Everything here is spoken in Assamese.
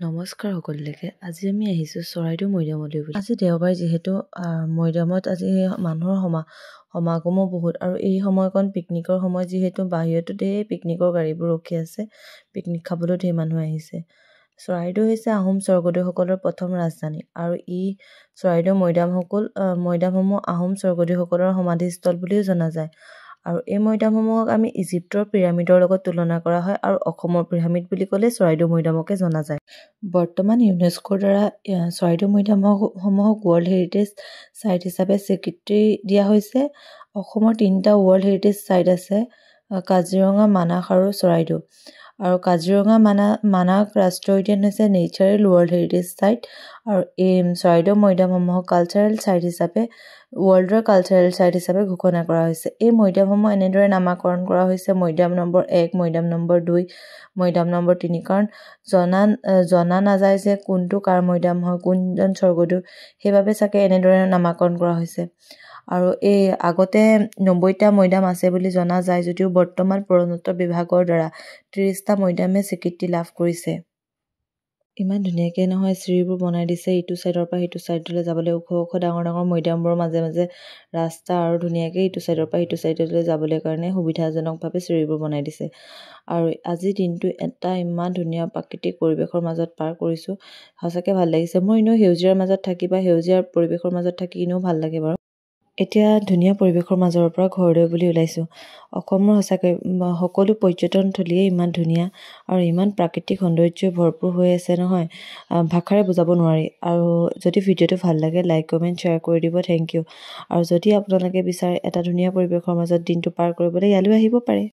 নমস্কাৰ সকলোকে। আজি আমি আহিছোঁ চৰাইদেউ মৈদামলৈ বুলি। আজি দেওবাৰ যিহেতু মৈদামত আজি মানুহৰ সমাগমো বহুত আৰু এই সময়কণ পিকনিকৰ সময় যিহেতু বাহিৰতো ধেৰ পিকনিকৰ গাড়ীবোৰ ৰখি আছে। পিকনিক খাবলৈ ধেৰ মানুহ আহিছে। চৰাইদেউ হৈছে আহোম স্বৰ্গদেউসকলৰ প্ৰথম ৰাজধানী আৰু চৰাইদেউ মৈদামসমূহ আহোম স্বৰ্গদেউসকলৰ সমাধিস্থল বুলিও জনা যায়। আৰু এই মৈদামসমূহক আমি ইজিপ্তৰ পিৰামিডৰ লগত তুলনা কৰা হয় আৰু অসমৰ পিৰামিড বুলি ক'লে চৰাইদেউ মৈদামকে জনা যায়। বৰ্তমান ইউনেস্কোৰ দ্বাৰা চৰাইদেউ মৈদামসমূহক ৱৰ্ল্ড হেৰিটেজ চাইট হিচাপে স্বীকৃতি দিয়া হৈছে। অসমৰ 3টা ৱৰ্ল্ড হেৰিটেজ চাইট আছে, কাজিৰঙা, মানাস আৰু চৰাইদেউ। আৰু কাজিৰঙা মানাস ৰাষ্ট্ৰীয় উদ্যান হৈছে নেচাৰেল ৱৰ্ল্ড হেৰিটেজ চাইট আৰু এই চৰাইদেউ মৈদামসমূহক ৱৰ্ল্ডৰ কালচাৰেল চাইট হিচাপে ঘোষণা কৰা হৈছে। এই মৈদামসমূহ এনেদৰে নামাকৰণ কৰা হৈছে মৈদাম নম্বৰ 1, মৈদাম নম্বৰ 2, মৈদাম নম্বৰ 3, কাৰণ জনা নাযায় যে কোনটো কাৰ মৈদাম হয়, কোনজন স্বৰ্গদেউ, সেইবাবে চাগে এনেদৰে নামাকৰণ কৰা হৈছে। আৰু এই আগতে 90টা মৈদাম আছে বুলি জনা যায় যদিও বৰ্তমান প্ৰত্নতত্ত্ব বিভাগৰ দ্বাৰা 30টা মৈদামে স্বীকৃতি লাভ কৰিছে। ইমান ধুনীয়াকৈ নহয় চিৰিবোৰ বনাই দিছে, ইটো চাইডৰ পৰা সিটো চাইডলৈ যাবলৈ ওখ ডাঙৰ মৈদামবোৰৰ মাজে মাজে ৰাস্তা আৰু ধুনীয়াকৈ ইটো চাইডৰ পৰা সিটো চাইডলৈ যাবলৈ কাৰণে সুবিধাজনকভাৱে চিৰিবোৰ বনাই দিছে। আৰু আজিৰ দিনটো এটা ইমান ধুনীয়া প্ৰাকৃতিক পৰিৱেশৰ মাজত পাৰ কৰিছোঁ, সঁচাকৈ ভাল লাগিছে। মই এনেও সেউজীয়াৰ মাজত থাকি বা সেউজীয়াৰ পৰিৱেশৰ মাজত থাকি এনেও ভাল লাগে বাৰু। এতিয়া ধুনীয়া পৰিৱেশৰ মাজৰ পৰা ঘৰলৈ বুলি ওলাইছোঁ। অসমৰ সঁচাকৈ সকলো পৰ্যটনথলীয়ে ইমান ধুনীয়া আৰু ইমান প্ৰাকৃতিক সৌন্দৰ্যই ভৰপূৰ হৈ আছে নহয়, ভাষাৰে বুজাব নোৱাৰি। আৰু যদি ভিডিঅ'টো ভাল লাগে লাইক, কমেণ্ট, শ্বেয়াৰ কৰি দিব। Thank you. আৰু যদি আপোনালোকে বিচাৰে এটা ধুনীয়া পৰিৱেশৰ মাজত দিনটো পাৰ কৰিবলৈ ইয়ালৈ আহিব পাৰে।